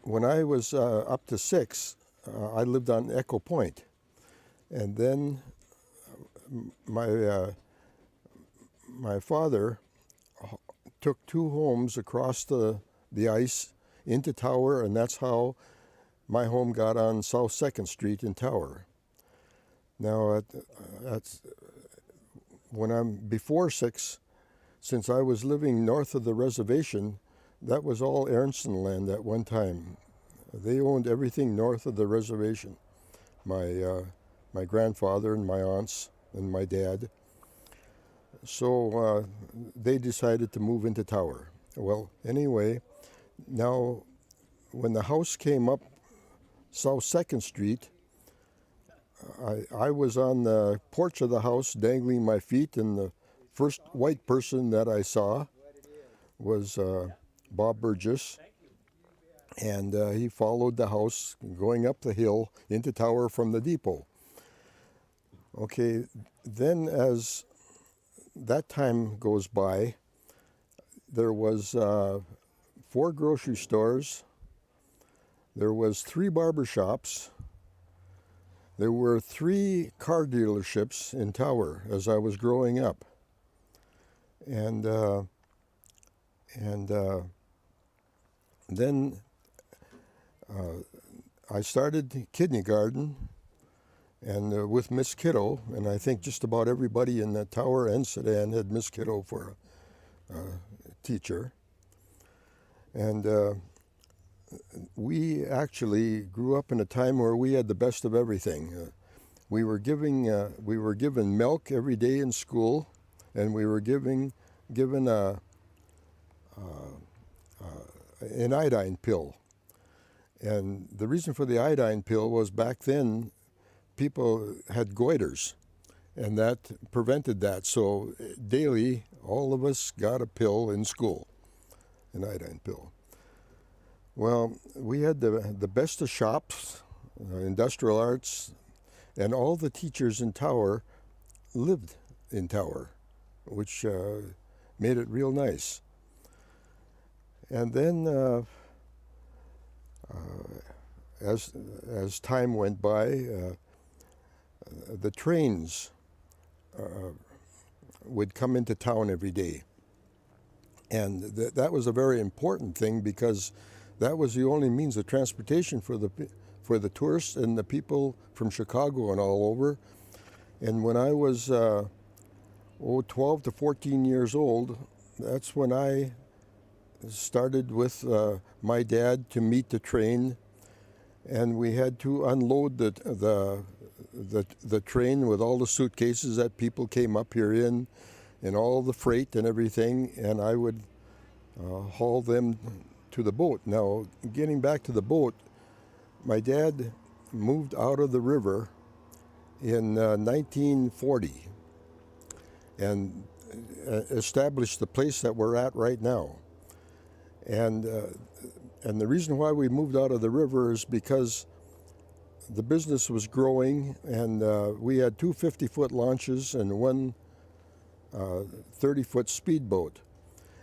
when I was up to 6, I lived on Echo Point, and then my my father took 2 homes across the ice into Tower, and that's how my home got on South 2nd Street in Tower. Now, that's when I'm before 6, since I was living north of the reservation, that was all Aronson land at one time. They owned everything north of the reservation. My grandfather and my aunts and my dad. So they decided to move into Tower. Well, anyway, now when the house came up South 2nd Street, I was on the porch of the house dangling my feet, and the first white person that I saw was Bob Burgess, and he followed the house going up the hill into Tower from the depot. Okay, then as that time goes by, there was 4 grocery stores, there was 3 barber shops, there were 3 car dealerships in Tower as I was growing up, and then I started kindergarten, and with Miss Kiddo, and I think just about everybody in the Tower and Sedan had Miss Kiddo for a teacher. And we actually grew up in a time where we had the best of everything. We were given milk every day in school, and we were given an iodine pill. And the reason for the iodine pill was back then people had goiters, and that prevented that. So daily, all of us got a pill in school, an iodine pill. Well, we had the best of shops, industrial arts, and all the teachers in Tower lived in Tower, which made it real nice. And then as time went by, the trains would come into town every day. And that was a very important thing, because that was the only means of transportation for the tourists and the people from Chicago and all over. And when I was 12 to 14 years old, that's when I started with my dad to meet the train, and we had to unload the train with all the suitcases that people came up here in, and all the freight and everything, and I would haul them to the boat. Now, getting back to the boat, my dad moved out of the river in 1940 and established the place that we're at right now. And the reason why we moved out of the river is because the business was growing, and we had 2 50-foot launches and 1 30-foot speedboat.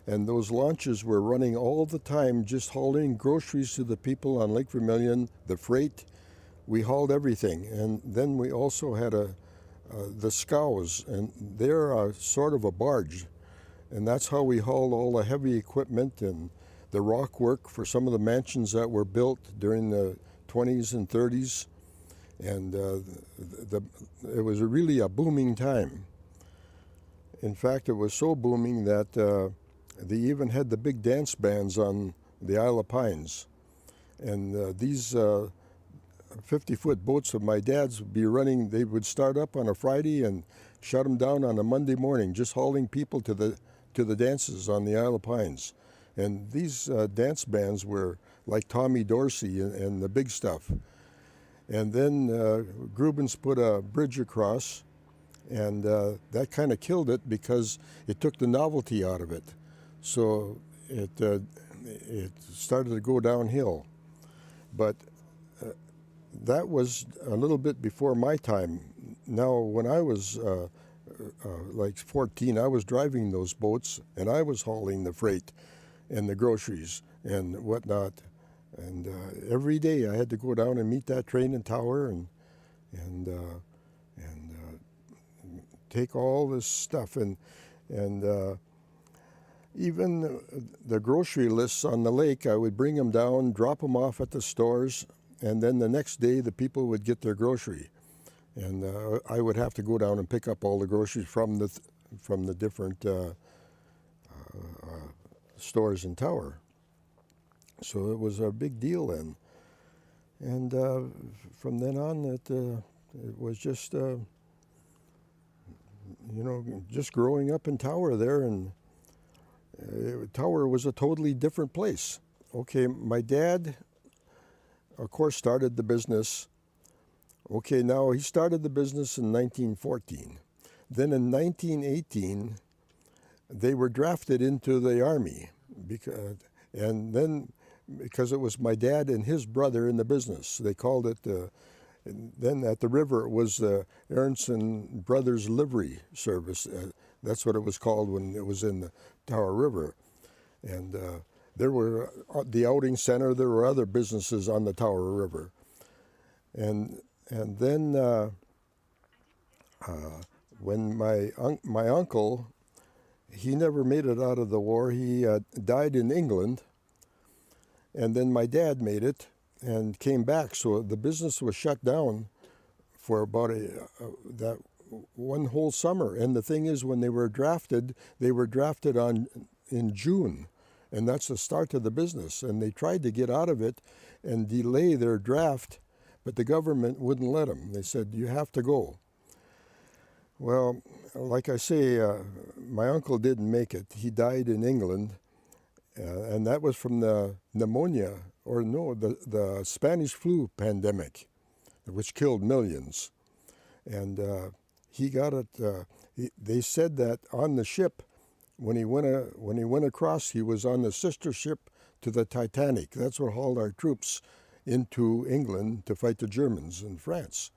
And those launches were running all the time, just hauling groceries to the people on Lake Vermilion, the freight. We hauled everything. And then we also had the scows, and they're sort of a barge. And that's how we hauled all the heavy equipment and the rock work for some of the mansions that were built during the 20s and 30s. And it was really a booming time. In fact, it was so booming that they even had the big dance bands on the Isle of Pines. And these 50-foot boats of my dad's would be running. They would start up on a Friday and shut them down on a Monday morning, just hauling people to the dances on the Isle of Pines. And these dance bands were like Tommy Dorsey and the big stuff. And then Grubens put a bridge across, and that kind of killed it because it took the novelty out of it. So it started to go downhill. But that was a little bit before my time. Now, when I was like 14, I was driving those boats, and I was hauling the freight and the groceries and whatnot. And every day I had to go down and meet that train in Tower and take all this stuff and even the grocery lists on the lake. I would bring them down, drop them off at the stores, and then the next day the people would get their grocery, and I would have to go down and pick up all the groceries from the different stores in Tower. So it was a big deal then, and from then on it was just just growing up in Tower there, and Tower was a totally different place. Okay, my dad, of course, started the business. Okay, now he started the business in 1914. Then in 1918, they were drafted into the Army, because it was my dad and his brother in the business. They called it, then at the river, it was the Aronson Brothers Livery Service. That's what it was called when it was in the Tower River. And there were the outing center, there were other businesses on the Tower River. And then when my uncle, he never made it out of the war. He died in England. And then my dad made it and came back. So the business was shut down for about that one whole summer. And the thing is, when they were drafted in June. And that's the start of the business. And they tried to get out of it and delay their draft, but the government wouldn't let them. They said, you have to go. Well, like I say, my uncle didn't make it. He died in England. And that was from the the Spanish flu pandemic, which killed millions. And he got it. They said that on the ship, when he went across, he was on the sister ship to the Titanic. That's what hauled our troops into England to fight the Germans in France.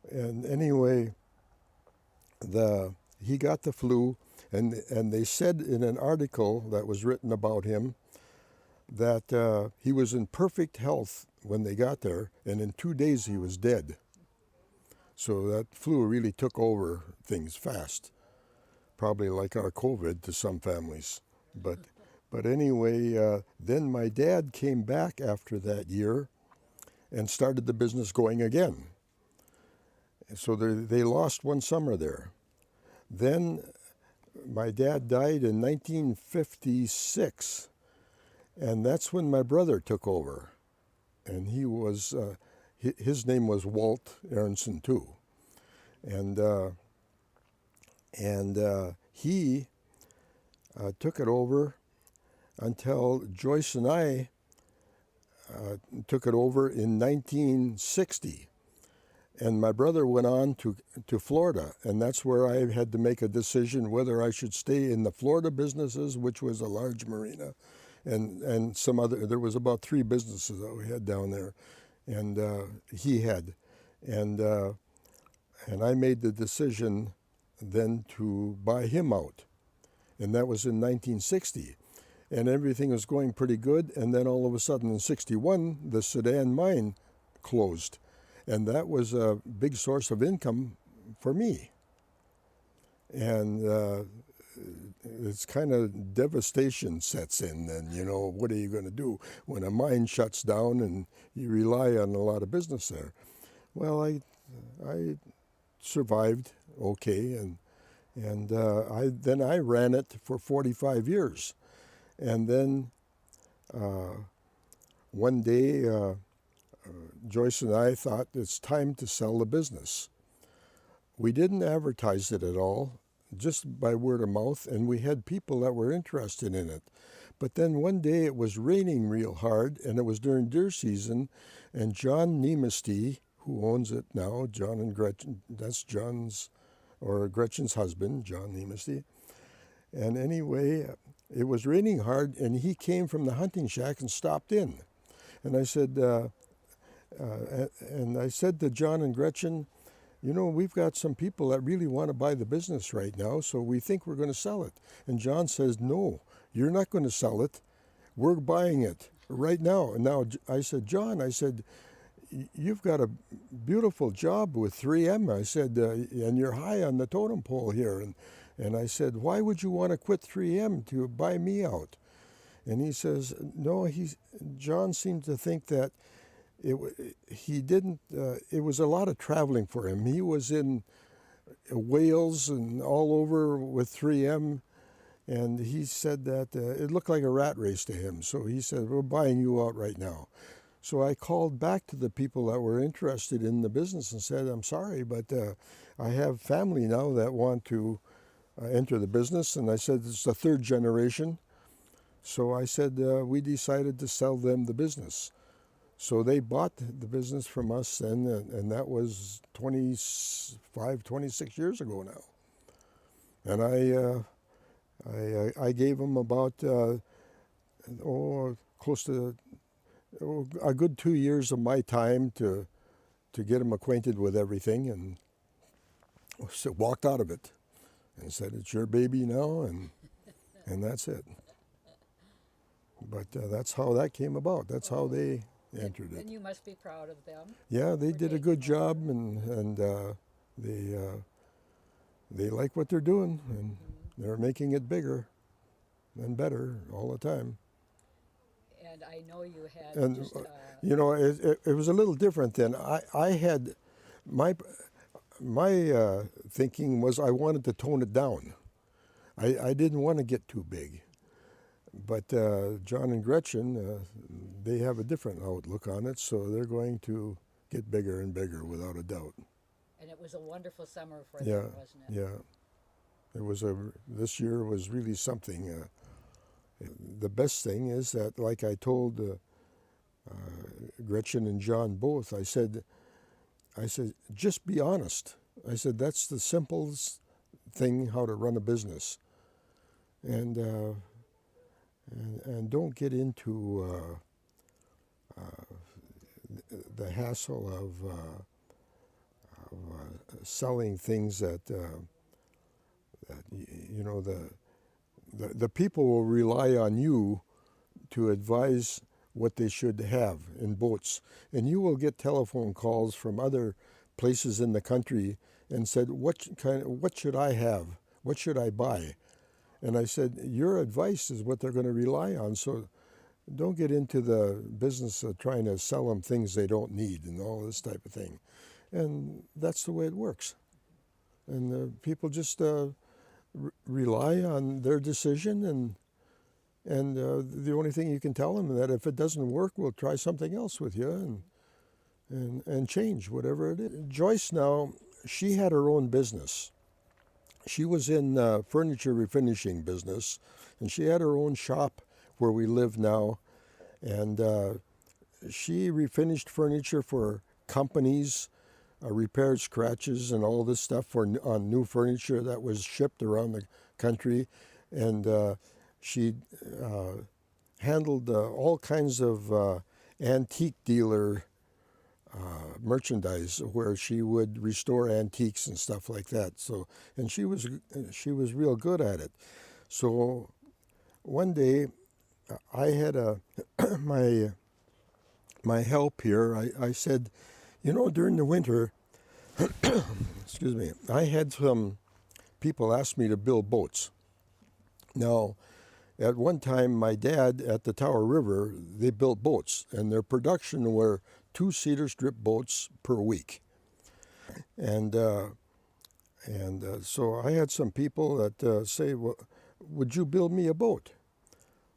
And anyway, he got the flu. And they said in an article that was written about him that he was in perfect health when they got there, and in 2 days he was dead. So that flu really took over things fast, probably like our COVID to some families. But anyway, then my dad came back after that year and started the business going again. So they lost one summer there. Then my dad died in 1956, and that's when my brother took over. And he was, his name was Walt Aronson too. And he took it over until Joyce and I took it over in 1960. And my brother went on to Florida, and that's where I had to make a decision whether I should stay in the Florida businesses, which was a large marina, and some other. There was about 3 businesses that we had down there, and he had, and I made the decision then to buy him out, and that was in 1960, and everything was going pretty good, and then all of a sudden in '61 the Sudan mine closed. And that was a big source of income for me. And it's kind of devastation sets in then, what are you going to do when a mine shuts down and you rely on a lot of business there? Well, I survived okay, and I ran it for 45 years. And then one day, Joyce and I thought it's time to sell the business. We didn't advertise it at all, just by word of mouth, and we had people that were interested in it. But then one day it was raining real hard, and it was during deer season, and John Nemesty, who owns it now, John and Gretchen, that's Gretchen's husband, John Nemesty. And anyway, it was raining hard, and he came from the hunting shack and stopped in. And I said, to John and Gretchen, we've got some people that really want to buy the business right now, so we think we're going to sell it. And John says, no, you're not going to sell it. We're buying it. right now. Now, I said, John, I said, you've got a beautiful job with 3M. I said, and you're high on the totem pole here. And I said, why would you want to quit 3M to buy me out? And he says, no, John seemed to think that he didn't, it was a lot of traveling for him. He was in Wales and all over with 3M. And he said that it looked like a rat race to him. So he said, we're buying you out right now. So I called back to the people that were interested in the business and said, I'm sorry, but I have family now that want to enter the business. And I said, it's the third generation. So I said, we decided to sell them the business. So they bought the business from us then, and that was 25, 26 years ago now. And I gave them about, close to a good 2 years of my time to get them acquainted with everything, and so walked out of it and said, it's your baby now, and that's it. But that's how that came about. That's how they entered it. And you must be proud of them. Yeah, they did a good job, and they like what they're doing, and they're making it bigger and better all the time. And I know you had And just... you know, it was a little different then. I had my thinking was I wanted to tone it down. I didn't want to get too big. But John and Gretchen, they have a different outlook on it, so they're going to get bigger and bigger without a doubt. And it was a wonderful summer for Yeah, them, wasn't it? yeah. It was this year was really something. The best thing is that, like I told Gretchen and John both, I said, just be honest. I said, that's the simplest thing how to run a business. And don't get into the hassle of selling things that you know, the people will rely on you to advise what they should have in boats, and you will get telephone calls from other places in the country and said, what should I have? What should I buy? And I said, your advice is what they're going to rely on, so don't get into the business of trying to sell them things they don't need and all this type of thing. And that's the way it works. And people just rely on their decision, and the only thing you can tell them is that if it doesn't work, we'll try something else with you and change whatever it is. Joyce now, she had her own business. She was in furniture refinishing business, and she had her own shop where we live now, and she refinished furniture for companies, repaired scratches and all this stuff on new furniture that was shipped around the country, and she handled all kinds of antique dealer merchandise where she would restore antiques and stuff like that. So, and she was real good at it. So one day I had my help here. I said, you know, during the winter, excuse me, I had some people ask me to build boats. Now, at one time, my dad at the Tower River, they built boats, and their production were 2-seater strip boats per week. And so I had some people that say, well, would you build me a boat?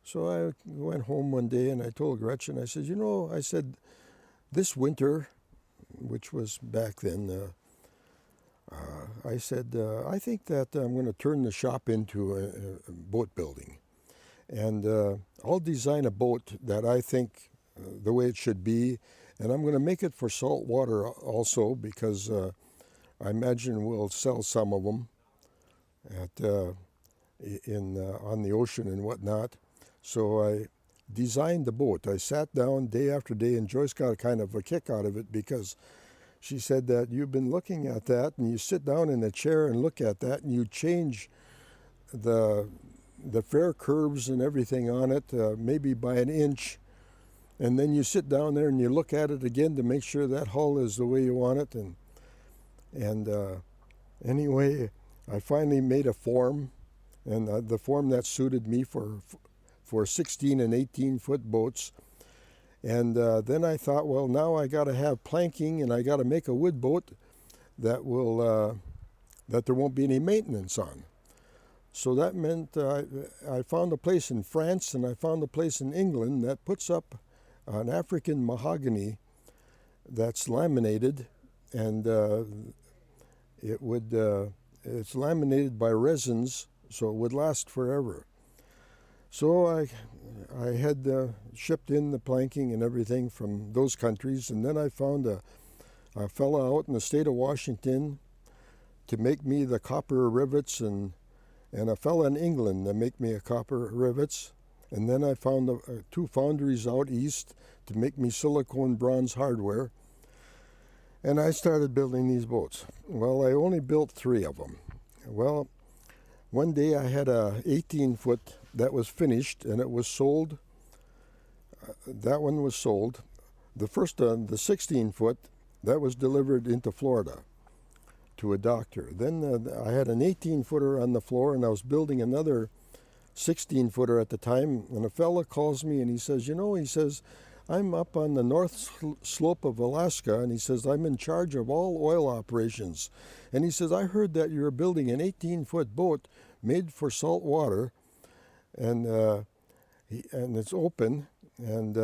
So I went home one day and I told Gretchen, I said, you know, I said, this winter, which was back then, I said, I think that I'm going to turn the shop into a boat building. And I'll design a boat that I think the way it should be, and I'm going to make it for salt water also, because I imagine we'll sell some of them on the ocean and whatnot. So I designed the boat. I sat down day after day, and Joyce got kind of a kick out of it, because she said that you've been looking at that, and you sit down in a chair and look at that, and you change the fair curves and everything on it, maybe by an inch, and then you sit down there and you look at it again to make sure that hull is the way you want it. And anyway, I finally made a form, and the form that suited me for 16 and 18-foot boats. And then I thought, well, now I got to have planking, and I got to make a wood boat that will that there won't be any maintenance on. So that meant I found a place in France, and I found a place in England that puts up an African mahogany that's laminated, and it's laminated by resins, so it would last forever. So I had shipped in the planking and everything from those countries, and then I found a fella out in the state of Washington to make me the copper rivets, and a fella in England to make me a copper rivets. And then I found two foundries out east to make me silicone bronze hardware. And I started building these boats. Well, I only built 3 of them. Well, one day I had a 18-foot that was finished, and it was sold. That one was sold. The first, the 16-foot, that was delivered into Florida to a doctor. Then I had an 18-footer on the floor, and I was building another 16-footer at the time, and a fella calls me and he says, he says, I'm up on the north slope of Alaska, and he says, I'm in charge of all oil operations. And he says, I heard that you're building an 18-foot boat made for salt water, and it's open. And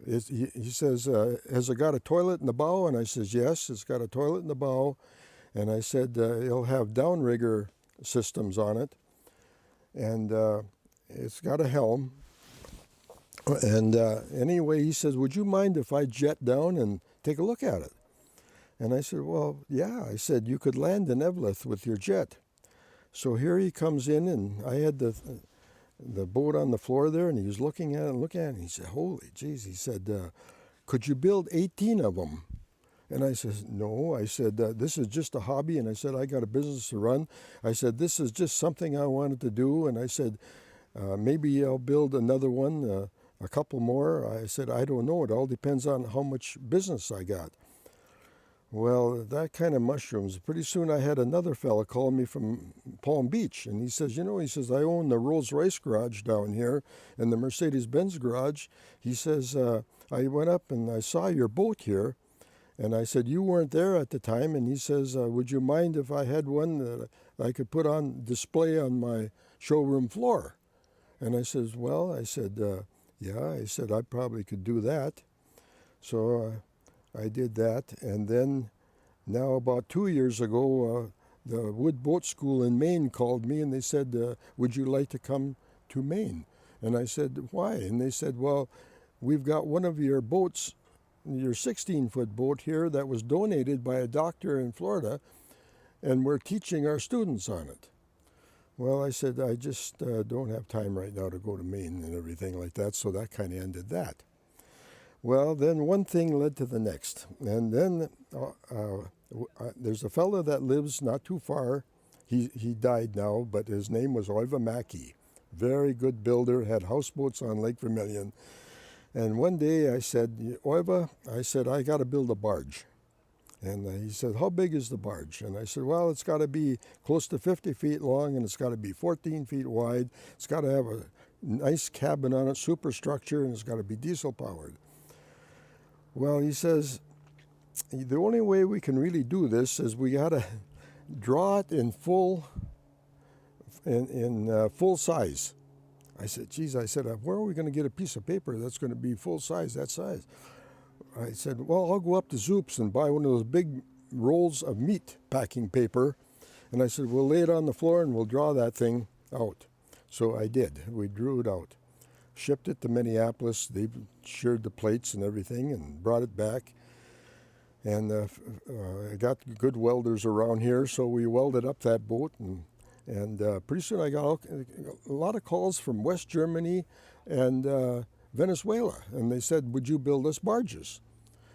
he says, has it got a toilet in the bow? And I says, yes, it's got a toilet in the bow. And I said, it'll have downrigger systems on it. And it's got a helm. And anyway, he says, would you mind if I jet down and take a look at it? And I said, well, yeah. I said, you could land in Eveleth with your jet. So here he comes in, and I had the boat on the floor there, and he was looking at it and looking at it, and he said, holy jeez. He said, could you build 18 of them? And I said, no. I said, this is just a hobby. And I said, I got a business to run. I said, this is just something I wanted to do. And I said, maybe I'll build another one, a couple more. I said, I don't know. It all depends on how much business I got. Well, that kind of mushrooms. Pretty soon I had another fella call me from Palm Beach, and he says, he says, I own the Rolls-Royce garage down here and the Mercedes-Benz garage. He says, I went up and I saw your boat here, and I said, you weren't there at the time. And he says, would you mind if I had one that I could put on display on my showroom floor? And I says, well, I said, yeah, I said, I probably could do that. So I did that, and then now about 2 years ago, the Wood Boat School in Maine called me, and they said, would you like to come to Maine? And I said, why? And they said, well, we've got one of your boats, your 16-foot boat here that was donated by a doctor in Florida, and we're teaching our students on it. Well, I said, I just don't have time right now to go to Maine and everything like that, so that kind of ended that. Well, then one thing led to the next. And then there's a fellow that lives not too far. He died now, but his name was Oiva Mackey. Very good builder, had houseboats on Lake Vermilion. And one day I said, Oiva, I said, I got to build a barge. And he said, how big is the barge? And I said, well, it's got to be close to 50 feet long, and it's got to be 14 feet wide. It's got to have a nice cabin on it, superstructure, and it's got to be diesel powered. Well, he says, the only way we can really do this is we got to draw it in full size. I said, geez, I said, where are we going to get a piece of paper that's going to be full size, that size? I said, well, I'll go up to Zoop's and buy one of those big rolls of meat packing paper. And I said, we'll lay it on the floor and we'll draw that thing out. So I did. We drew it out. Shipped it to Minneapolis. They sheared the plates and everything and brought it back. And I got good welders around here, so we welded up that boat. And pretty soon I got a lot of calls from West Germany and Venezuela. And they said, would you build us barges?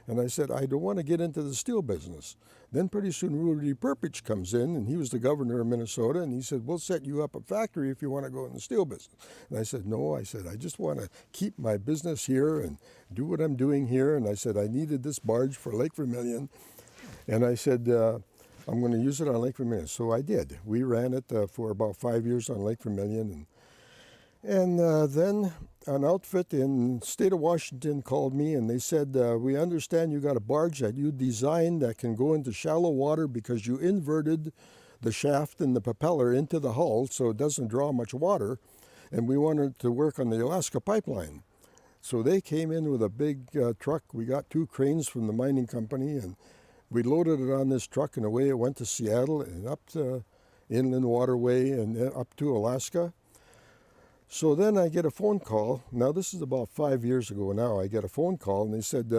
And I said, I don't want to get into the steel business. Then pretty soon Rudy Perpich comes in, and he was the governor of Minnesota, and he said, we'll set you up a factory if you want to go in the steel business. And I said, no, I said, I just want to keep my business here and do what I'm doing here. And I said, I needed this barge for Lake Vermilion. And I said, I'm going to use it on Lake Vermilion. So I did. We ran it for about 5 years on Lake Vermilion. And then an outfit in the state of Washington called me, and they said, we understand you got a barge that you designed that can go into shallow water because you inverted the shaft and the propeller into the hull so it doesn't draw much water, and we wanted to work on the Alaska pipeline. So they came in with a big truck. We got 2 cranes from the mining company, and we loaded it on this truck, and away it went to Seattle and up the Inland Waterway and up to Alaska. So then I get a phone call. Now this is about 5 years ago now. I get a phone call, and they said,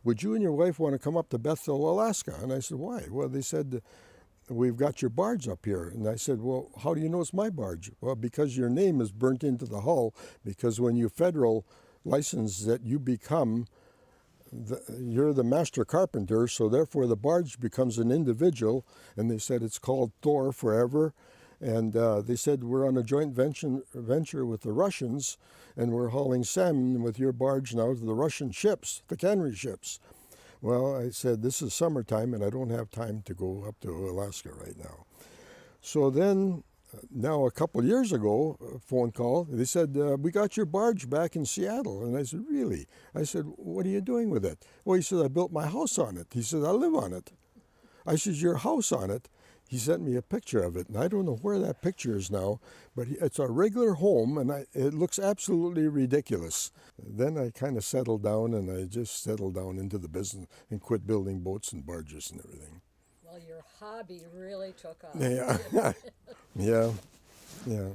would you and your wife want to come up to Bethel, Alaska? And I said, why? Well, they said, we've got your barge up here. And I said, well, how do you know it's my barge? Well, because your name is burnt into the hull, because when you federal license that you become, you're the master carpenter, so therefore the barge becomes an individual. And they said it's called Thor forever. And they said, we're on a joint venture with the Russians, and we're hauling salmon with your barge now to the Russian ships, the cannery ships. Well, I said, this is summertime, and I don't have time to go up to Alaska right now. So then, now a couple years ago, a phone call, they said, we got your barge back in Seattle. And I said, really? I said, what are you doing with it? Well, he said, I built my house on it. He said, I live on it. I said, your house on it? He sent me a picture of it, and I don't know where that picture is now, but it's a regular home, and it looks absolutely ridiculous. Then I kind of settled down, and I just settled down into the business and quit building boats and barges and everything. Well, your hobby really took off. Yeah, yeah.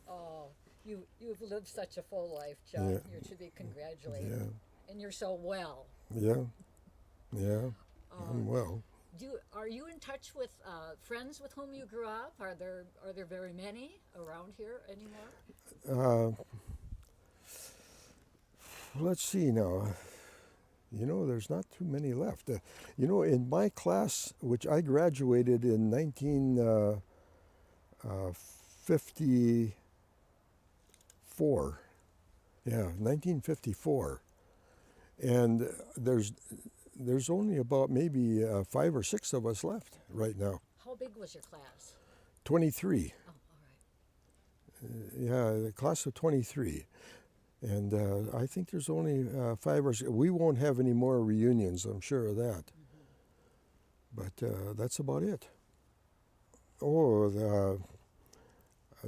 Oh, you've lived such a full life, John. Yeah. You're to be congratulated. Yeah. And you're so well. Yeah, I'm well. Are you in touch with friends with whom you grew up? Are there very many around here anymore? Let's see now. You know, there's not too many left. You know, in my class, which I graduated in 1954. Yeah, 1954. And there's only about maybe 5 or 6 of us left right now. How big was your class? 23. Oh, all right. Yeah, the class of 23. And I think there's only 5 or 6. We won't have any more reunions, I'm sure of that. But that's about it. Oh,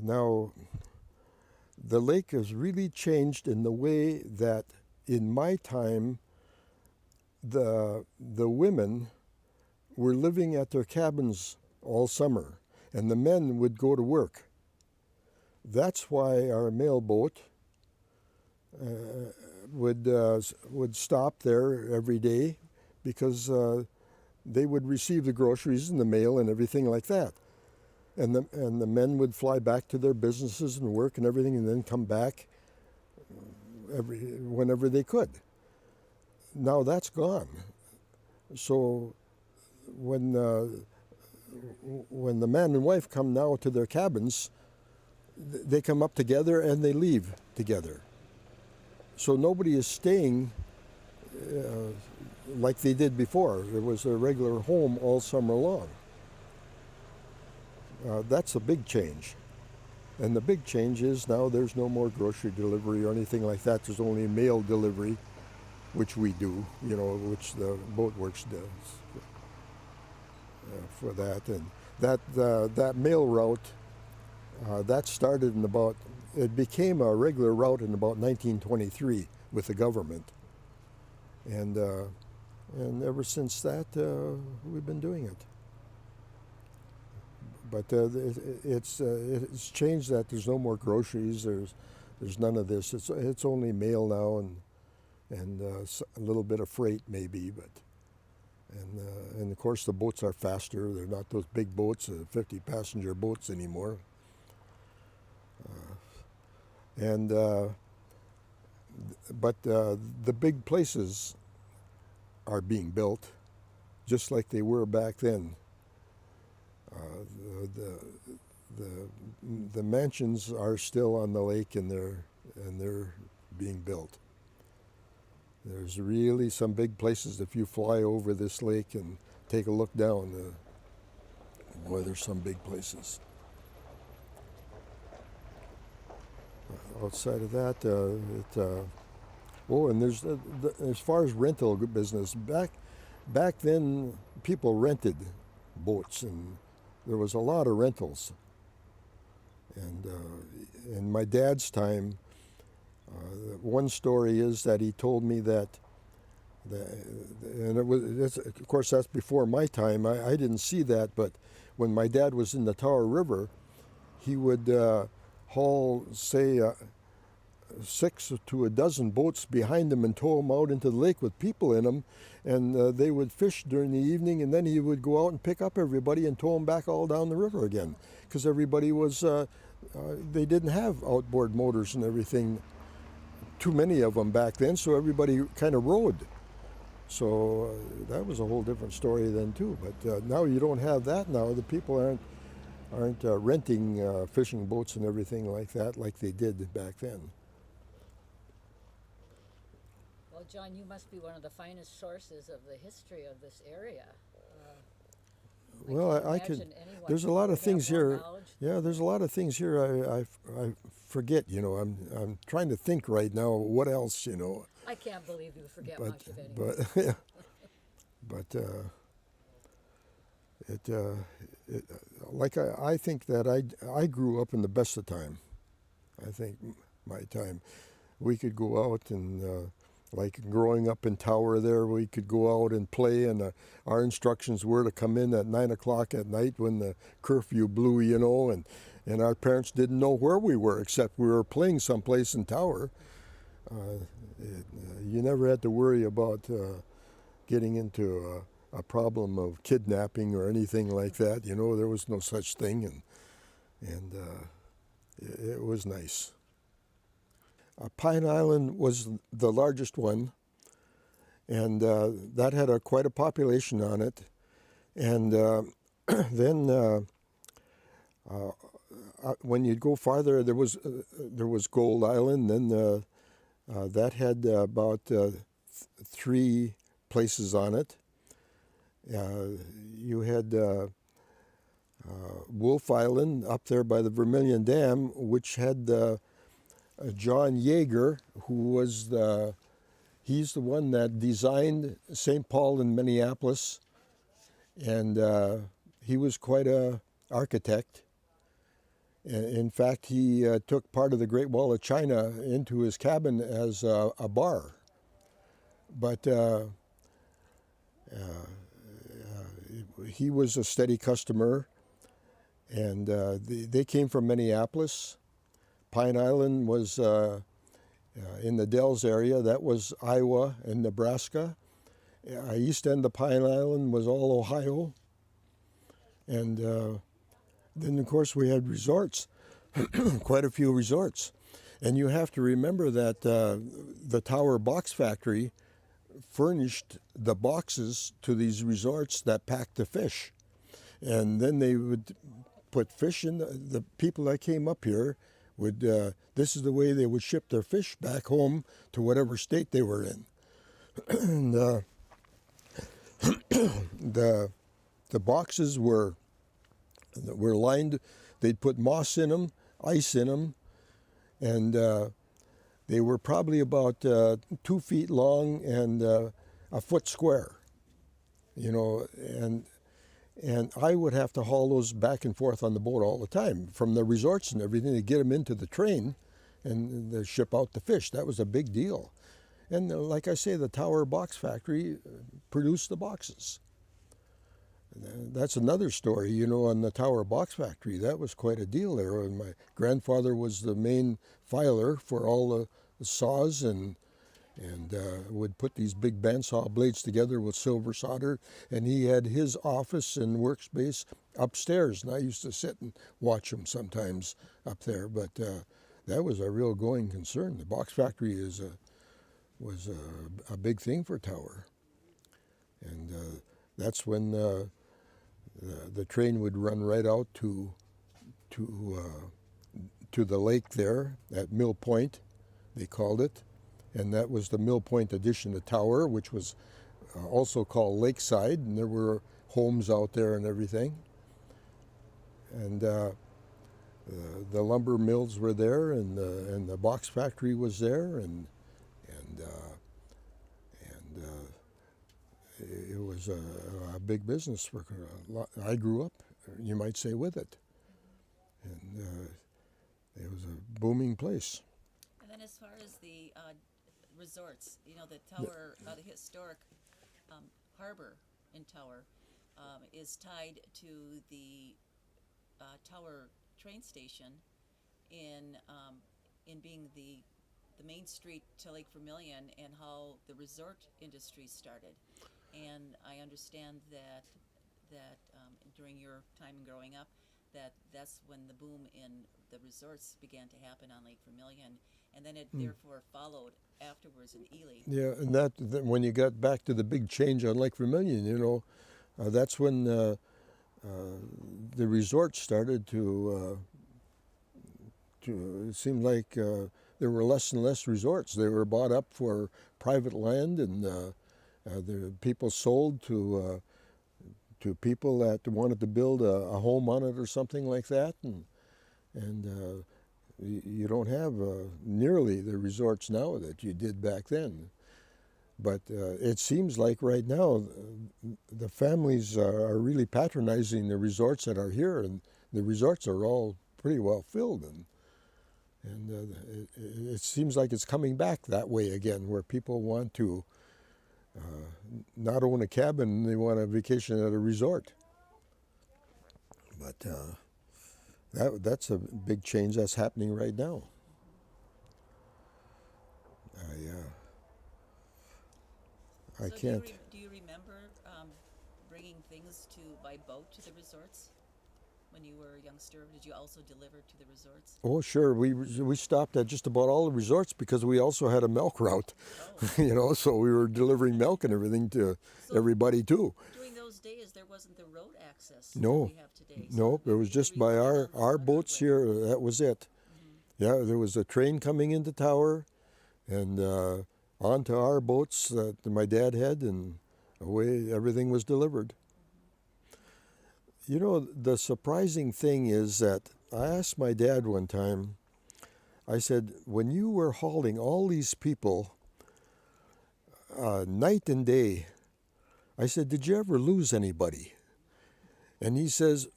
now the lake has really changed in the way that in my time, the women were living at their cabins all summer, and the men would go to work. That's why our mail boat would stop there every day, because they would receive the groceries and the mail and everything like that. And the men would fly back to their businesses and work and everything, and then come back whenever they could. Now that's gone. So when the man and wife come now to their cabins, they come up together and they leave together. So nobody is staying like they did before. It was a regular home all summer long. That's a big change. And the big change is now there's no more grocery delivery or anything like that. There's only mail delivery, which we do, you know, which the boat works does for that. And that mail route, that started in it became a regular route in about 1923 with the government. And ever since that, we've been doing it. But it's changed that there's no more groceries. There's none of this. It's only mail now and a little bit of freight maybe. And of course the boats are faster. They're not those big boats, 50-passenger boats anymore. But the big places are being built, just like they were back then. The, the the mansions are still on the lake, and they're being built. There's really some big places. If you fly over this lake and take a look down, boy, there's some big places. Outside of that, and there's as far as rental business, back then people rented boats, and there was a lot of rentals. And in my dad's time, one story is that he told me that, and of course that's before my time. I didn't see that, but when my dad was in the Tower River, he would haul, say, 6 to a dozen boats behind him and tow them out into the lake with people in them, and they would fish during the evening, and then he would go out and pick up everybody and tow them back all down the river again, because everybody was, they didn't have outboard motors and everything, too many of them back then, so everybody kind of rowed. So that was a whole different story then too, but now you don't have that now. The people aren't renting fishing boats and everything like that like they did back then. Well, John, you must be one of the finest sources of the history of this area. Well, I could. There's a lot of things here. Yeah, there's a lot of things here I forget. You know, I'm trying to think right now. What else? You know. I can't believe you forget much of anything. Like I think that I grew up in the best of time. I think my time, we could go out and. Like growing up in Tower there, we could go out and play, and our instructions were to come in at 9 o'clock at night when the curfew blew, you know, and our parents didn't know where we were except we were playing someplace in Tower. You never had to worry about getting into a problem of kidnapping or anything like that, you know. There was no such thing, and it was nice. Pine Island was the largest one, and that had quite a population on it. And then when you'd go farther, there was Gold Island. Then that had about 3 places on it. You had Wolf Island up there by the Vermilion Dam, which had John Yeager, who was he's the one that designed St. Paul in Minneapolis, and he was quite a architect. In fact, he took part of the Great Wall of China into his cabin as a bar. But he was a steady customer, and they came from Minneapolis. Pine Island was in the Dells area. That was Iowa and Nebraska. East end of Pine Island was all Ohio. And then, of course, we had resorts, quite a few resorts. And you have to remember that the Tower Box Factory furnished the boxes to these resorts that packed the fish. And then they would put fish in. The people that came up here would, this is the way they would ship their fish back home to whatever state they were in. And the boxes were lined. They'd put moss in them, ice in them, and they were probably about 2 feet long and a foot square, you know, and I would have to haul those back and forth on the boat all the time from the resorts and everything to get them into the train and ship out the fish. That was a big deal. And like I say, the Tower Box Factory produced the boxes. That's another story, you know, on the Tower Box Factory. That was quite a deal there. And my grandfather was the main filer for all the saws and would put these big bandsaw blades together with silver solder, and he had his office and workspace upstairs, and I used to sit and watch him sometimes up there, but that was a real going concern. The box factory was a big thing for Tower. That's when the train would run right out to the lake there at Mill Point, they called it, and that was the Mill Point addition to Tower, which was also called Lakeside, and there were homes out there and everything. And the lumber mills were there, and the box factory was there, and it was a big business. I grew up, you might say, with it, and it was a booming place. And then as far as the resorts, you know, the Tower, the historic harbor in Tower is tied to the Tower train station in being the main street to Lake Vermilion, and how the resort industry started. And I understand that during your time growing up, that's when the boom in the resorts began to happen on Lake Vermilion, and then it therefore followed afterwards in Ely. Yeah, and that when you got back to the big change on Lake Vermilion, you know, that's when the resort started to it seemed like there were less and less resorts. They were bought up for private land, and the people sold to people that wanted to build a home on it or something like that, and you don't have nearly the resorts now that you did back then. But it seems like right now the families are really patronizing the resorts that are here, and the resorts are all pretty well filled, and it seems like it's coming back that way again, where people want to not own a cabin, they want a vacation at a resort. But that's a big change that's happening right now. I So can't. Do you remember bringing things by boat to the resorts when you were a youngster? Did you also deliver to the resorts? Oh, sure. We stopped at just about all the resorts because we also had a milk route, you know. So we were delivering milk and everything to everybody too. During those days, there wasn't the road access No, that we have today. no. It was just by our boats here. That was it. Yeah, there was a train coming into Tower, and onto our boats that my dad had, and away everything was delivered. You know, the surprising thing is that I asked my dad one time, I said, when you were hauling all these people night and day, I said, did you ever lose anybody? And he says,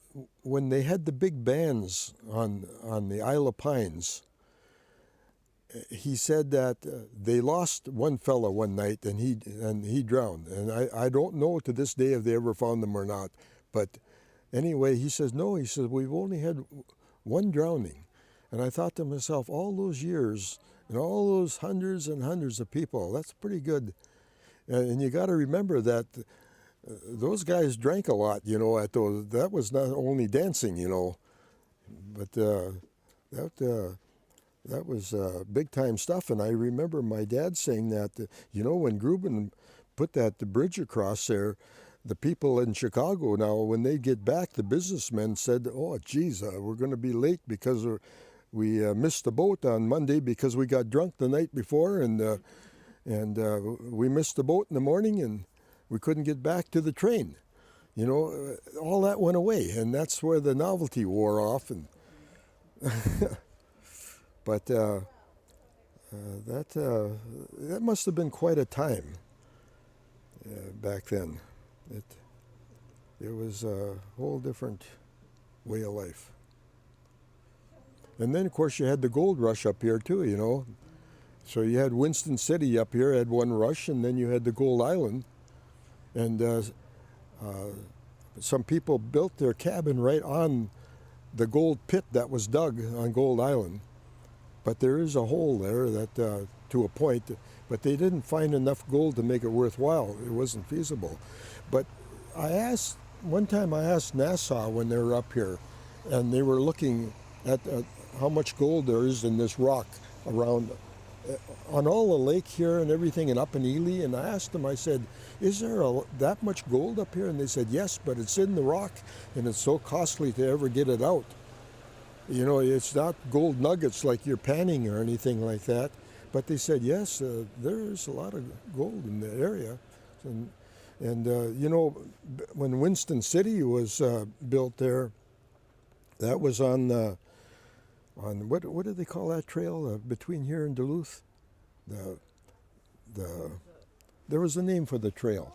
when they had the big bands on the Isle of Pines, he said that they lost one fella one night, and he drowned. And I don't know to this day if they ever found him or not. But anyway, he says, no, he says, we've only had one drowning. And I thought to myself, all those years and all those hundreds and hundreds of people, that's pretty good. And you got to remember that those guys drank a lot, you know, at those. That was not only dancing, you know, but that was big time stuff. And I remember my dad saying that, you know, when Gruben put the bridge across there, the people in Chicago now, when they get back, the businessmen said, oh, geez, we're going to be late because we missed the boat on Monday because we got drunk the night before, and we missed the boat in the morning, and we couldn't get back to the train. You know, all that went away, and that's where the novelty wore off. And but that must have been quite a time back then. It was a whole different way of life. And then, of course, you had the gold rush up here, too, you know. So you had Winston City up here, had one rush, and then you had the Gold Island. And some people built their cabin right on the gold pit that was dug on Gold Island. But there is a hole there that, to a point, but they didn't find enough gold to make it worthwhile. It wasn't feasible. But one time I asked NASA when they were up here, and they were looking at how much gold there is in this rock around on all the lake here and everything and up in Ely, and I asked them, I said, is there that much gold up here? And they said, yes, but it's in the rock and it's so costly to ever get it out. You know, it's not gold nuggets like you're panning or anything like that. But they said, yes, there's a lot of gold in the area. And you know, when Winston City was built there, that was on what did they call that trail between here and Duluth? There was a name for the trail.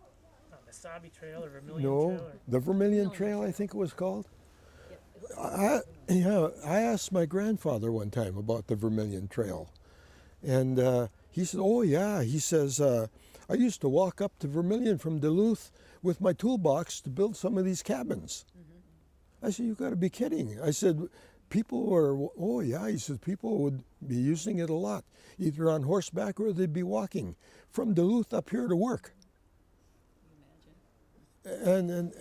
Wasabi Trail or Vermilion No, Trail? Or... the Vermilion Trail, I think it was called. I asked my grandfather one time about the Vermilion Trail, and he said, "Oh yeah," he says, "I used to walk up to Vermilion from Duluth with my toolbox to build some of these cabins." I said, "You got to be kidding!" I said, "People were, oh yeah," he said, "people would be using it a lot, either on horseback or they'd be walking from Duluth up here to work." And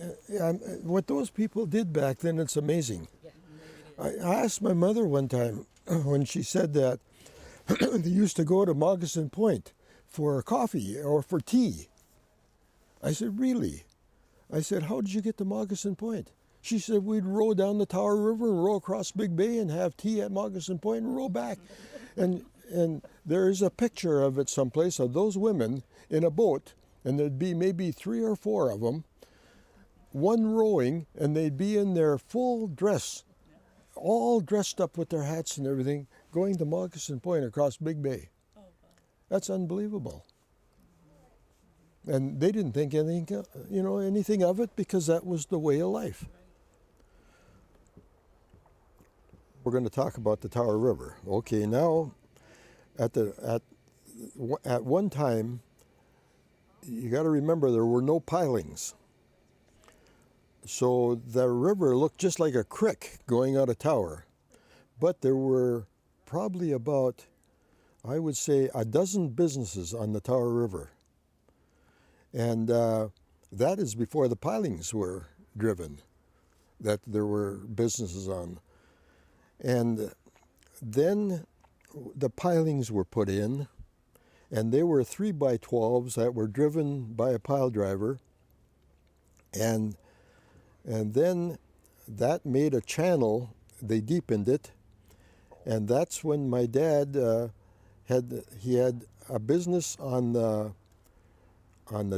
what those people did back then, it's amazing. I asked my mother one time when she said that they used to go to Moccasin Point for coffee or for tea. I said, really? I said, how did you get to Moccasin Point? She said, we'd row down the Tower River and row across Big Bay and have tea at Moccasin Point and row back. And there is a picture of it someplace of those women in a boat, and there'd be maybe 3 or 4 of them, one rowing, and they'd be in their full dress, all dressed up with their hats and everything, going to Moccasin Point across Big Bay. That's unbelievable. And they didn't think anything of it because that was the way of life. We're going to talk about the Tower River. Okay, now at one time, you got to remember there were no pilings. So the river looked just like a creek going out of Tower. But there were probably about, I would say, a dozen businesses on the Tower River. And that is before the pilings were driven, that there were businesses on. And then the pilings were put in, and they were 3x12s that were driven by a pile driver. And then that made a channel, they deepened it, and that's when my dad had a business on the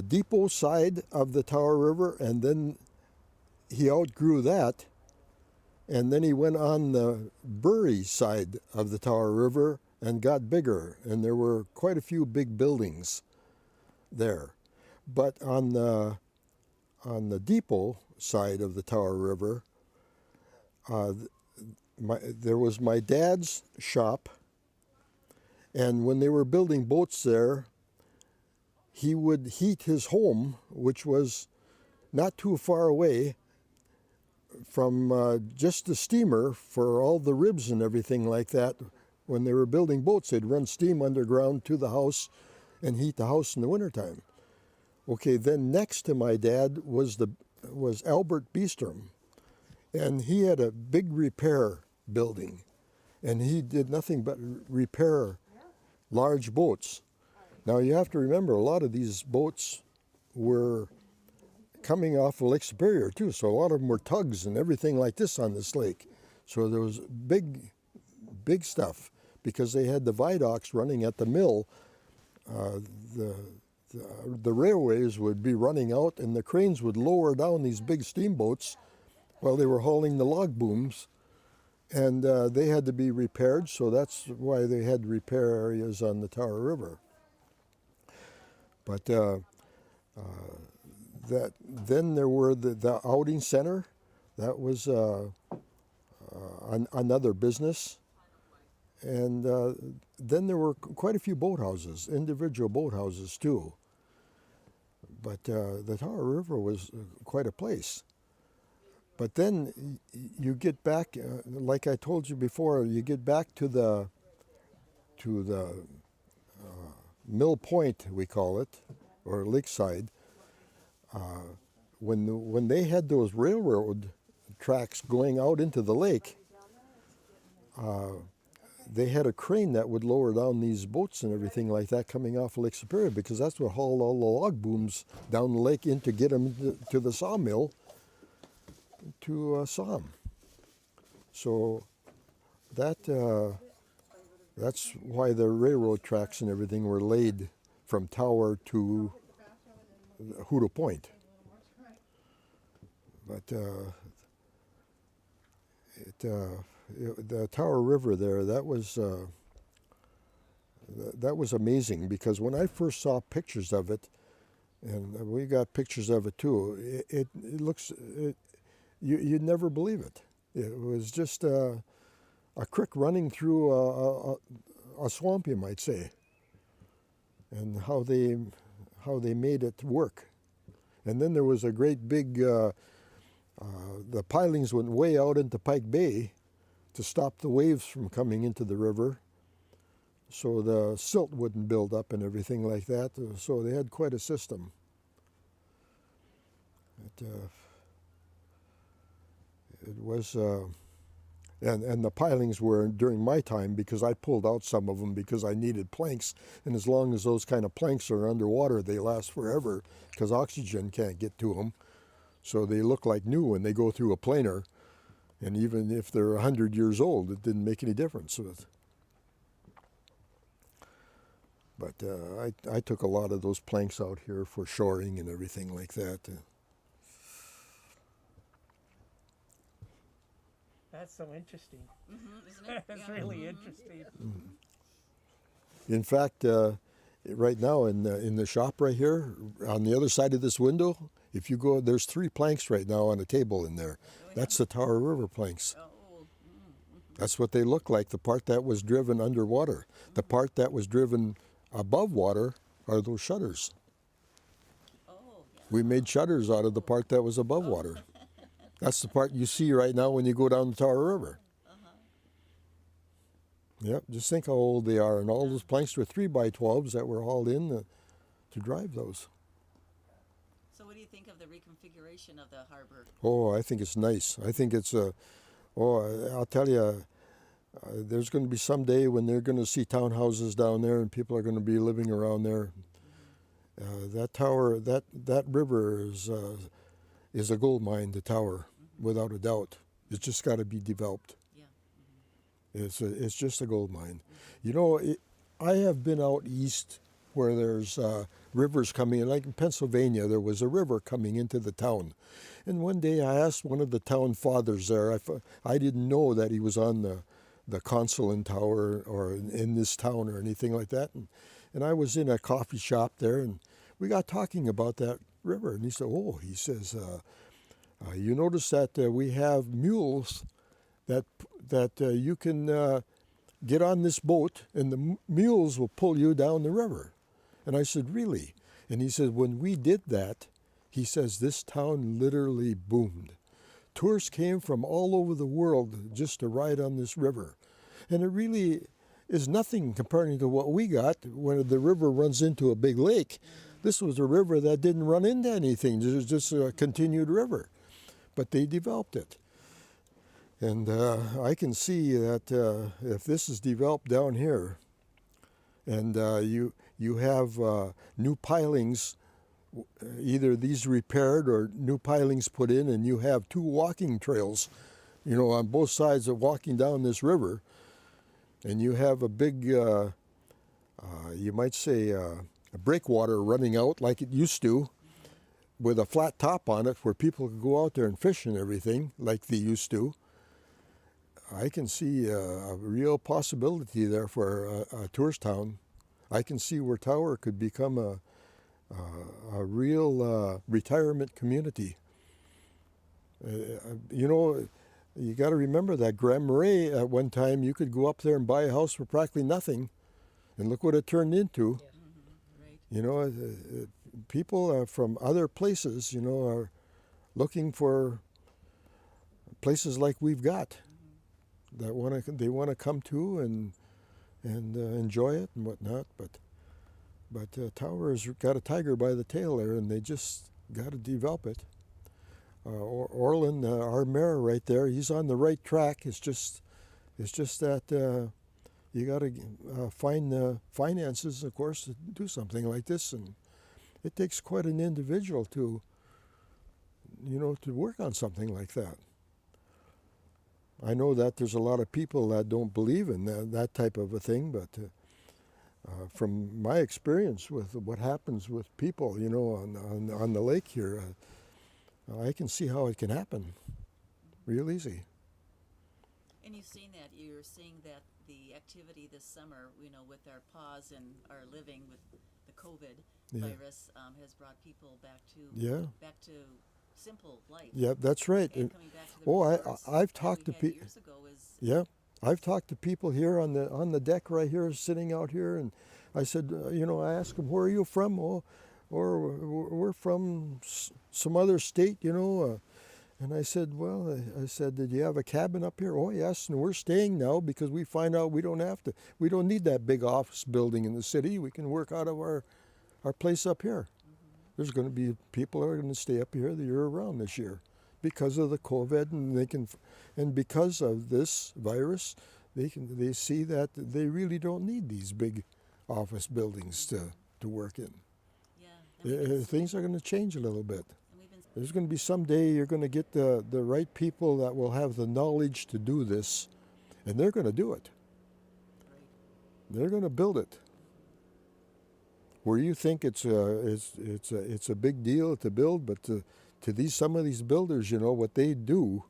depot side of the Tower River, and then he outgrew that, and then he went on the Bury side of the Tower River and got bigger, and there were quite a few big buildings there. But on the depot side of the Tower River, there was my dad's shop, and when they were building boats there, he would heat his home, which was not too far away from just the steamer for all the ribs and everything like that. When they were building boats, they'd run steam underground to the house and heat the house in the wintertime. Okay, then next to my dad was Albert Beestrom, and he had a big repair building, and he did nothing but repair large boats. Now you have to remember, a lot of these boats were coming off of Lake Superior too, so a lot of them were tugs and everything like this on this lake. So there was big stuff, because they had the viaducts running at the mill. The railways would be running out, and the cranes would lower down these big steamboats while they were hauling the log booms, and they had to be repaired, so that's why they had repair areas on the Tower River. But then there were the outing center. That was another business. And then there were quite a few boathouses, individual boathouses too. But the Tower River was quite a place. But then you get back, like I told you before, you get back to the Mill Point, we call it, or Lakeside. When they had those railroad tracks going out into the lake, they had a crane that would lower down these boats and everything like that coming off of Lake Superior, because that's what hauled all the log booms down the lake in to get them to the sawmill to saw 'em. So that's why the railroad tracks and everything were laid from Tower to Hooto Point. But the Tower River there, that was amazing, because when I first saw pictures of it, and we got pictures of it too, it looks, you'd never believe it. It was just a creek running through a swamp, you might say, and how they made it work. And then there was a great big, the pilings went way out into Pike Bay to stop the waves from coming into the river, so the silt wouldn't build up and everything like that. So they had quite a system. It was, and the pilings were during my time, because I pulled out some of them because I needed planks. And as long as those kind of planks are underwater, they last forever, because oxygen can't get to them. So they look like new when they go through a planer. And even if they're 100 years old, it didn't make any difference. But I took a lot of those planks out here for shoring and everything like that. That's so interesting. Isn't it? That's Yeah. really interesting. In fact, right now in the shop right here, on the other side of this window, if you go, there's 3 planks right now on a table in there. That's the Tower River planks. Oh, That's what they look like, the part that was driven underwater. The part that was driven above water are those shutters. oh, yeah. We made shutters out of the part that was above water. That's the part you see right now when you go down the Tower River. Yep, just think how old they are. And all those planks were 3x12s that were hauled in to drive those. So what do you think of the reconfiguration of the harbor? Oh, I think it's nice. I think it's I'll tell you, there's going to be some day when they're going to see townhouses down there and people are going to be living around there. That tower, that river is a gold mine, the tower, without a doubt. It's just got to be developed. Yeah. It's just a gold mine. You know, I have been out east where there's rivers coming in. Like in Pennsylvania, there was a river coming into the town. And one day I asked one of the town fathers there, I didn't know that he was on the consul in Tower or in this town or anything like that. And I was in a coffee shop there, and we got talking about that river. And he said, he says, you notice that we have mules that you can get on this boat, and the mules will pull you down the river. And I said, really? And he said, when we did that, he says, this town literally boomed. Tourists came from all over the world just to ride on this river. And it really is nothing comparing to what we got when the river runs into a big lake. This was a river that didn't run into anything. It was just a continued river. But they developed it. And I can see that if this is developed down here, and you have new pilings, either these repaired or new pilings put in, and you have 2 walking trails, on both sides of walking down this river, and you have a big, you might say, a breakwater running out like it used to, with a flat top on it where people could go out there and fish and everything like they used to. I can see a real possibility there for a tourist town. I can see where Tower could become a real retirement community. You got to remember that Grand Marais, at one time, you could go up there and buy a house for practically nothing, and look what it turned into. Yeah. Right. People from other places, are looking for places like we've got that they want to come to and enjoy it and whatnot. But Tower's got a tiger by the tail there, and they just got to develop it. Orland, our mayor right there, he's on the right track. It's just that you got to find the finances, of course, to do something like this, and it takes quite an individual to, to work on something like that. I know that there's a lot of people that don't believe in that type of a thing, but from my experience with what happens with people, on the lake here, I can see how it can happen real easy. And you're seeing that the activity this summer, with our pause and our living with the COVID virus, has brought people back to simple life. Yeah, that's right. And coming back to the resorts I've talked to that we had people. years ago is Yeah, I've talked to people here on the deck right here, sitting out here, and I said, I asked them, where are you from? Oh, or we're from some other state, and I said, well, I said, did you have a cabin up here? Oh, yes, and we're staying now because we find out we don't need that big office building in the city. We can work out of our place up here. There's going to be people that are going to stay up here the year round this year because of the COVID, and because of this virus, they see that they really don't need these big office buildings to work in. Things are going to change a little bit. There's going to be someday you're going to get the right people that will have the knowledge to do this, and they're going to do it. They're going to build it. Where you think it's a big deal to build, but to some of these builders, what they do,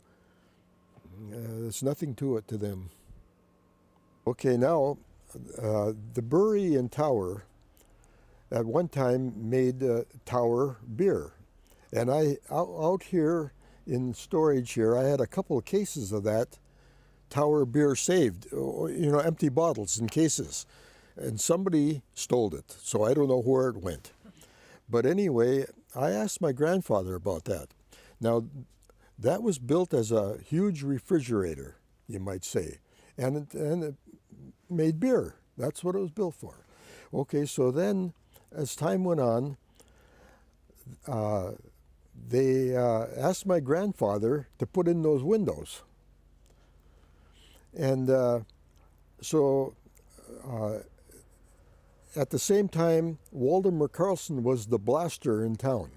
there's nothing to it to them. Okay, now the brewery in Tower at one time made Tower beer, and out here in storage here, I had a couple of cases of that Tower beer saved, empty bottles in cases. And somebody stole it, so I don't know where it went. But anyway, I asked my grandfather about that. Now, that was built as a huge refrigerator, you might say, and it made beer. That's what it was built for. Okay, so then, as time went on, they asked my grandfather to put in those windows. And so at the same time, Waldemar Carlson was the blaster in town.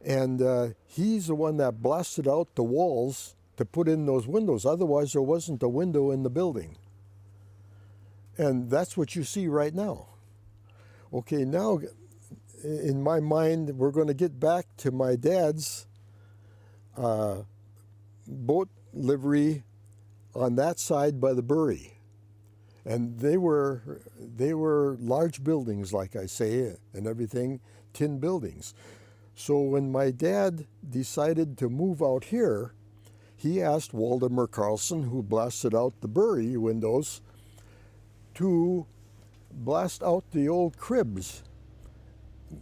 And he's the one that blasted out the walls to put in those windows. Otherwise, there wasn't a window in the building. And that's what you see right now. Okay, now, in my mind, we're going to get back to my dad's boat livery on that side by the brewery. And they were large buildings, like I say, and everything, tin buildings. So when my dad decided to move out here, he asked Waldemar Carlson, who blasted out the brewery windows, to blast out the old cribs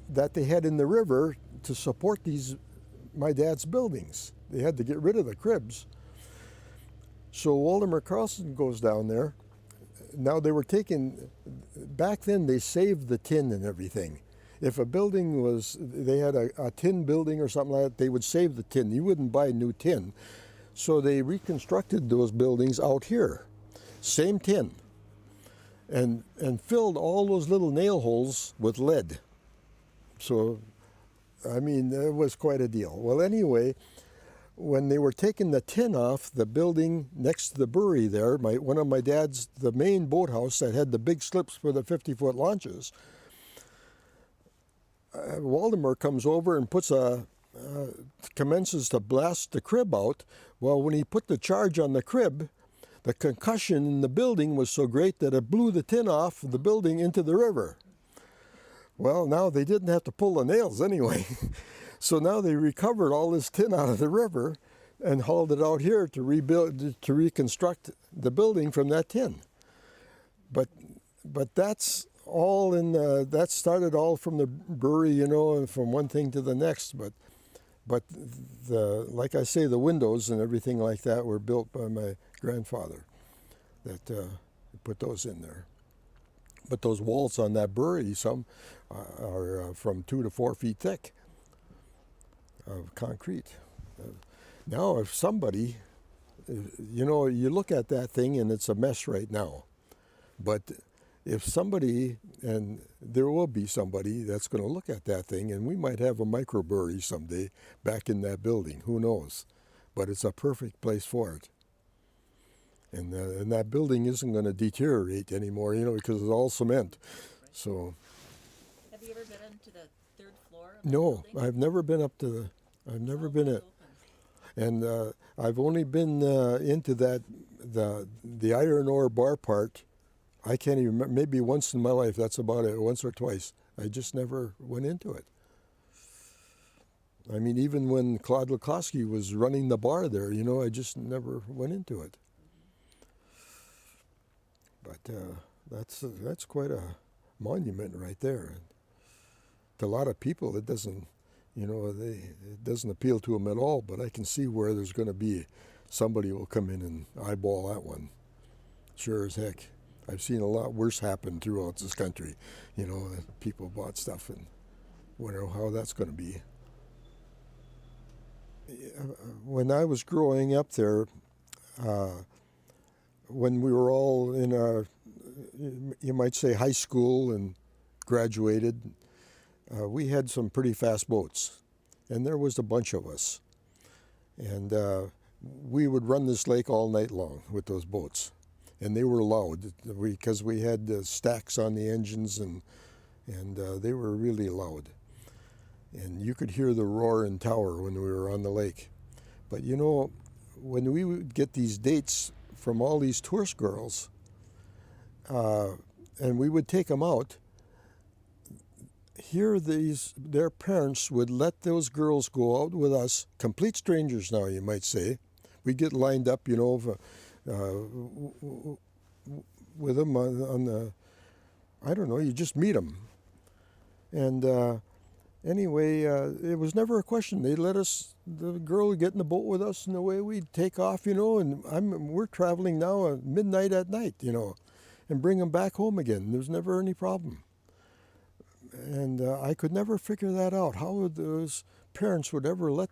that they had in the river to support my dad's buildings. They had to get rid of the cribs. So Waldemar Carlson goes down there. Now back then they saved the tin and everything. If a building they had a tin building or something like that, they would save the tin. You wouldn't buy new tin. So they reconstructed those buildings out here, same tin, and filled all those little nail holes with lead. So, I mean, it was quite a deal. Well, anyway, when they were taking the tin off the building next to the brewery there, one of my dad's, the main boathouse that had the big slips for the 50-foot launches, Waldemar comes over and commences to blast the crib out. Well, when he put the charge on the crib, the concussion in the building was so great that it blew the tin off the building into the river. Well, now they didn't have to pull the nails anyway. So now they recovered all this tin out of the river and hauled it out here to reconstruct the building from that tin. But that's all that started all from the brewery, and from one thing to the next. But like I say, the windows and everything like that were built by my grandfather that put those in there. But those walls on that brewery, some are from 2 to 4 feet thick of concrete. Now, if somebody you know, you look at that thing and it's a mess right now. But if somebody, and there will be somebody that's going to look at that thing, and we might have a microbrewery someday back in that building, who knows? But it's a perfect place for it. And that building isn't going to deteriorate anymore, you know, because it's all cement. So, Have you ever been into the third floor of the no, building? I've never been up to the, I've never been it. Open. And I've only been into that, the iron ore bar part. I can't even remember, maybe once in my life, that's about it, once or twice. I just never went into it. I mean, even when Claude Lukowski was running the bar there, you know, I just never went into it. But that's quite a monument right there. To a lot of people, it doesn't, you know, it doesn't appeal to them at all. But I can see where there's going to be somebody will come in and eyeball that one. Sure as heck. I've seen a lot worse happen throughout this country. You know, that people bought stuff and wonder how that's going to be. When I was growing up there, when we were all in our, you might say, high school and graduated, we had some pretty fast boats. And there was a bunch of us. And we would run this lake all night long with those boats. And they were loud because we had stacks on the engines, and they were really loud. And you could hear the roar in Tower when we were on the lake. But you know, when we would get these dates from all these tourist girls, and we would take them out, here their parents would let those girls go out with us, complete strangers now, you might say. We'd get lined up, you know, with them on the, I don't know, you just meet them. And anyway, it was never a question. They let us, the girl would get in the boat with us, and away we'd take off, you know, and we're traveling now at midnight at night, you know, and bring them back home again. There's never any problem. And I could never figure that out. How would those parents would ever let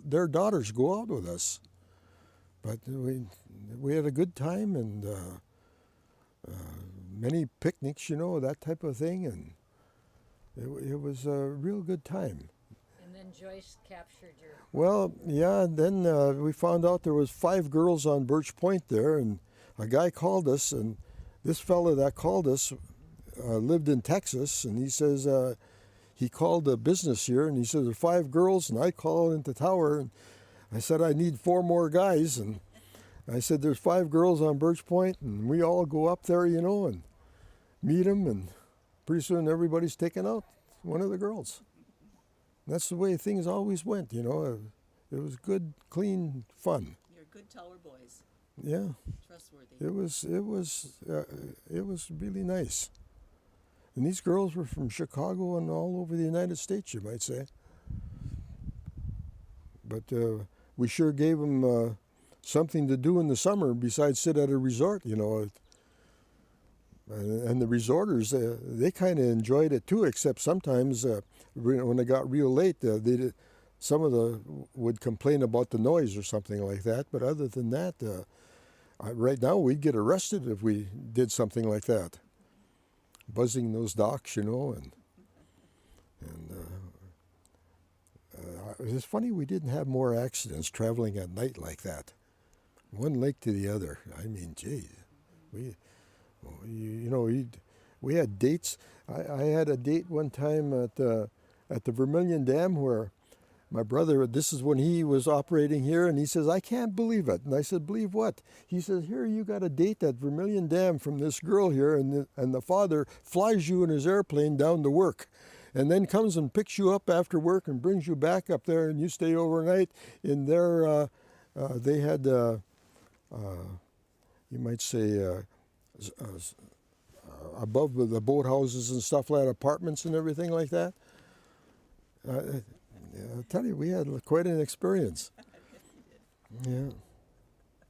their daughters go out with us? But we had a good time, and many picnics, you know, that type of thing, and it was a real good time. And then Joyce captured your. Well, yeah, and then we found out there was 5 girls on Birch Point there, and a guy called us, and this fella that called us lived in Texas, and he says he called a business here, and he said there's 5 girls, and I called into Tower, and I said I need 4 more guys, and I said there's 5 girls on Birch Point, and we all go up there, you know, and meet them, and pretty soon everybody's taking out one of the girls. That's the way things always went, you know. It was good, clean fun. You're good Tower boys. Yeah, Trustworthy. it was really nice. And these girls were from Chicago and all over the United States, you might say. But we sure gave them something to do in the summer besides sit at a resort, you know. And the resorters, they kind of enjoyed it too, except sometimes when it got real late, some of the would complain about the noise or something like that. But other than that, right now we'd get arrested if we did something like that. Buzzing those docks, you know, and it's funny we didn't have more accidents traveling at night like that. One lake to the other. I mean, gee, we had dates. I had a date one time at the Vermilion Dam where my brother, this is when he was operating here, and he says, I can't believe it. And I said, believe what? He says, here you got a date at Vermilion Dam from this girl here, and the father flies you in his airplane down to work, and then comes and picks you up after work and brings you back up there, and you stay overnight in their, they had, you might say, above the boathouses and stuff like that, apartments and everything like that. I'll tell you, we had quite an experience. Yeah.